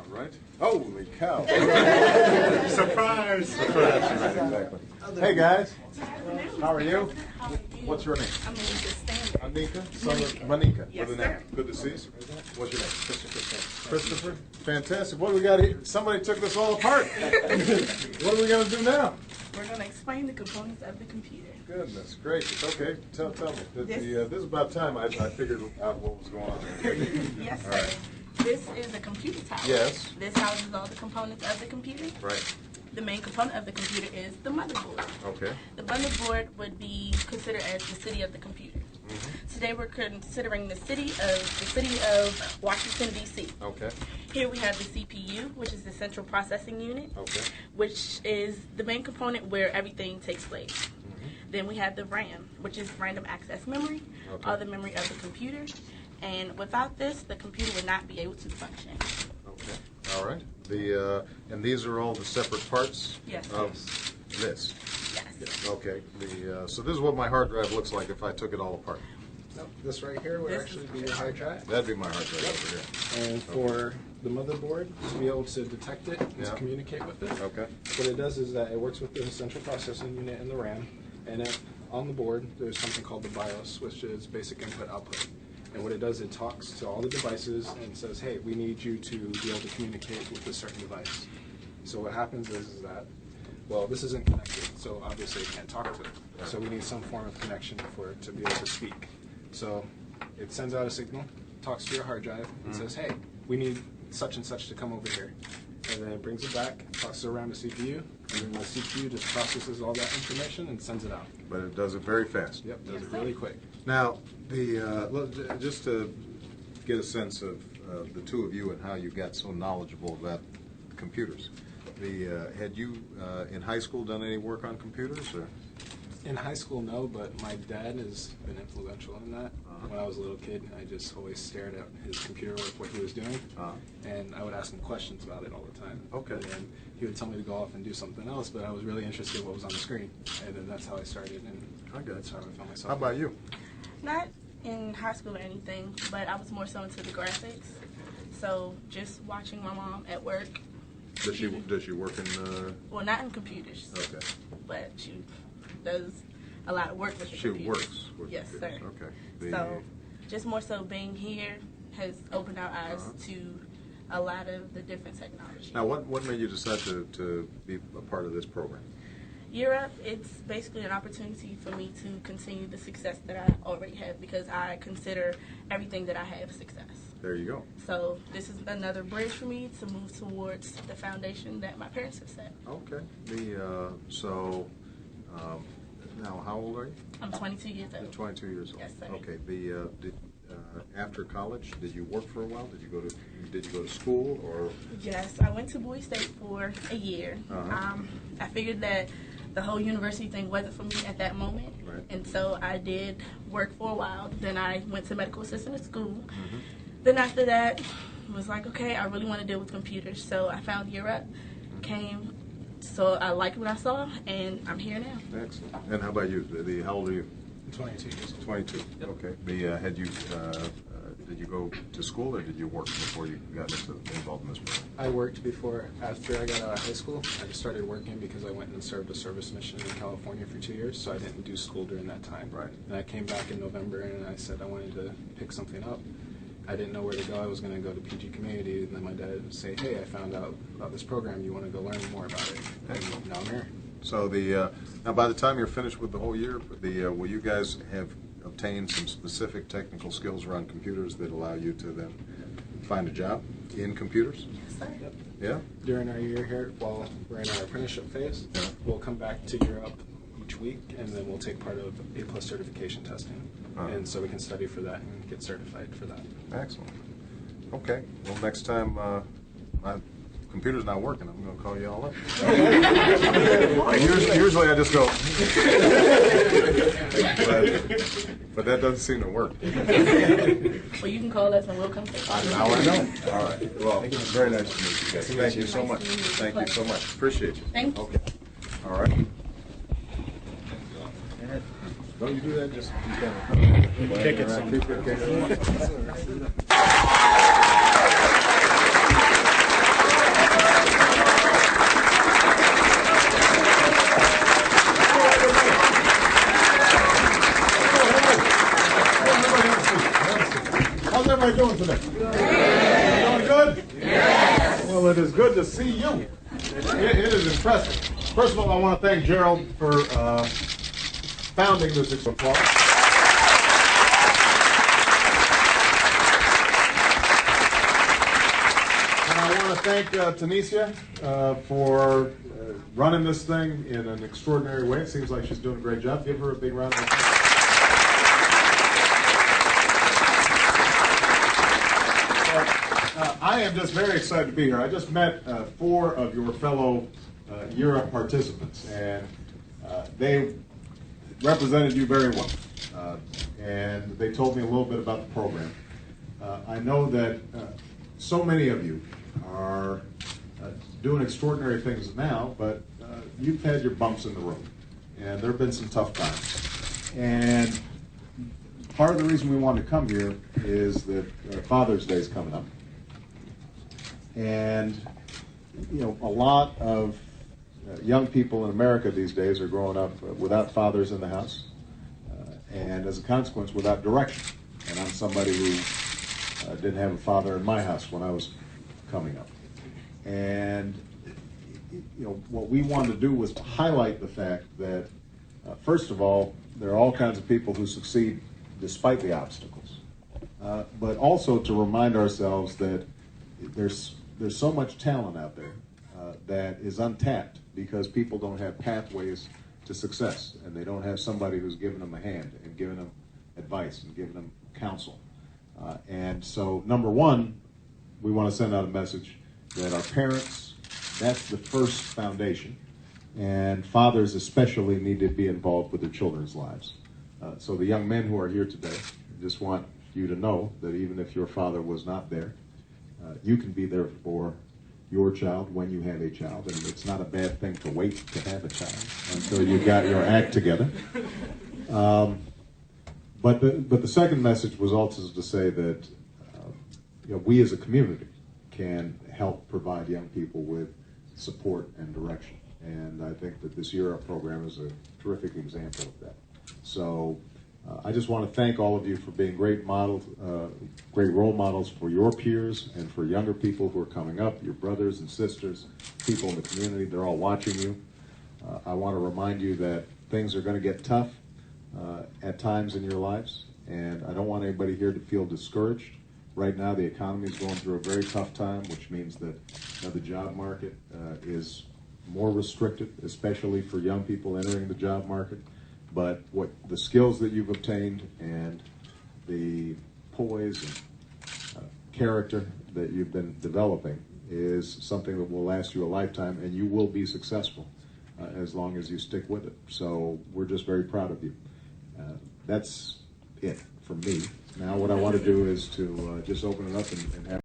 right? Holy cow. Surprise! Surprise, right, exactly. Hey guys, how are you? What's your name? I'm Anika Stanley. Anika? Son of Manika. Yes, With an sir. M. Good to see you. What's your name? Christopher. Fantastic. What do we got here? Somebody took this all apart. What are we going to do now? We're going to explain the components of the computer. Goodness gracious. Okay, tell me. This This is about time I figured out what was going on. Yes, All sir. right. This is a computer tower. Yes. This houses all the components of the computer. Right. The main component of the computer is the motherboard. Okay. The motherboard would be considered as the city of the computer. Today we're considering the city of Washington, D.C. Okay. Here we have the CPU, which is the central processing unit, Okay. which is the main component where everything takes place. Then we have the RAM, which is random access memory, Okay. all the memory of the computer. And without this, the computer would not be able to function. Okay. All right. And these are all the separate parts Yes. of this. Yes. Okay. So this is what my hard drive looks like if I took it all apart. Nope, this right here would This actually is- be your hard drive. That'd be my hard drive over here. And for the motherboard to be able to detect it and Yeah. to communicate with it, Okay. what it does is that it works with the central processing unit and the RAM. And on the board, there's something called the BIOS, which is basic input output. And what it does, it talks to all the devices and says, hey, we need you to be able to communicate with a certain device. So what happens is that, well, this isn't connected, so obviously it can't talk to it. So we need some form of connection for it to be able to speak. So it sends out a signal, talks to your hard drive, and says, hey, we need such and such to come over here. And then it brings it back, talks to around the CPU, and then the CPU just processes all that information and sends it out. But it does it very fast. Yep, does it really quick. Now, just to get a sense of the two of you and how you got so knowledgeable about computers. Had you in high school done any work on computers? Or? In high school, no, but my dad has been influential in that. When I was a little kid, I just always stared at his computer work, what he was doing, and I would ask him questions about it all the time. Okay. And then he would tell me to go off and do something else, but I was really interested in what was on the screen, and then that's how I started, and I got that's you. how I found myself. How about you? Not in high school or anything, but I was more so into the graphics. So just watching my mom at work. Does she work in? Well, not in computers, Okay. but she does a lot of work with the She computers. works with Yes, computers. sir. Okay. So just more so being here has opened our eyes to a lot of the different technology. Now, what made you decide to be a part of this program? Europe, it's basically an opportunity for me to continue the success that I already have because I consider everything that I have success. There you go. So this is another bridge for me to move towards the foundation that my parents have set. Okay. Now, how old are you? I'm 22 years You're old. 22 years old. Yes, sir. Okay. After college, did you work for a while? Did you go to school or? Yes, I went to Bowie State for a year. I figured that the whole university thing wasn't for me at that moment, Right. and so I did work for a while. Then I went to medical assistant at school. Then after that, it was like, okay, I really want to deal with computers, so I found Europe, came. So I liked what I saw, and I'm here now. Excellent. And how about you? How old are you? 22 years old. 22. Okay. Did you go to school or did you work before you got involved in this program? I worked before, after I got out of high school. I just started working because I went and served a service mission in California for 2 years, so I didn't do school during that time. Right. And I came back in November and I said I wanted to pick something up. I didn't know where to go. I was going to go to PG Community, and then my dad would say, hey, I found out about this program. You want to go learn more about it? And now I'm here. So now by the time you're finished with the whole year, will you guys have obtained some specific technical skills around computers that allow you to then find a job in computers? Yes, sir. Yep. Yeah? During our year here, while we're in our apprenticeship phase, Yeah. we'll come back to Europe each week, and then we'll take part of A+ certification testing. And so we can study for that and get certified for that. Excellent. Okay. Well, next time my computer's not working, I'm going to call you all up. Usually I just go, but that doesn't seem to work. Well, you can call us and we'll come. Now I know. All right. Well, very nice to meet you guys. Thank you so much. Thank you so much. Appreciate you. Thank you. Okay. All right. Don't you do that? Just kick it. it is good to see you. It is impressive. First of all, I want to thank Gerald for founding this applause. And I want to thank Tanisha for running this thing in an extraordinary way. It seems like she's doing a great job. Give her a big round of applause. I am just very excited to be here. I just met 4 of your fellow Year Up participants, and they represented you very well. And they told me a little bit about the program. I know that so many of you are doing extraordinary things now, but you've had your bumps in the road, and there have been some tough times. And part of the reason we wanted to come here is that Father's Day is coming up. And, you know, a lot of young people in America these days are growing up without fathers in the house, and as a consequence, without direction. And I'm somebody who didn't have a father in my house when I was coming up. And, you know, what we wanted to do was to highlight the fact that, first of all, there are all kinds of people who succeed despite the obstacles, but also to remind ourselves that there's so much talent out there that is untapped because people don't have pathways to success, and they don't have somebody who's giving them a hand and giving them advice and giving them counsel. And so, number one, we want to send out a message that our parents, that's the first foundation, and fathers especially need to be involved with their children's lives. So the young men who are here today, I just want you to know that even if your father was not there, you can be there for your child when you have a child, and it's not a bad thing to wait to have a child until you got your act together. But the second message was also to say that you know, we as a community can help provide young people with support and direction, and I think that this Year Up program is a terrific example of that. So I just want to thank all of you for being great models, great role models for your peers and for younger people who are coming up, your brothers and sisters, people in the community. They're all watching you. I want to remind you that things are going to get tough at times in your lives, and I don't want anybody here to feel discouraged. Right now, the economy is going through a very tough time, which means that the job market is more restricted, especially for young people entering the job market. But what the skills that you've obtained and the poise and character that you've been developing is something that will last you a lifetime, and you will be successful as long as you stick with it. So we're just very proud of you. That's it from me. Now what I want to do is to just open it up and have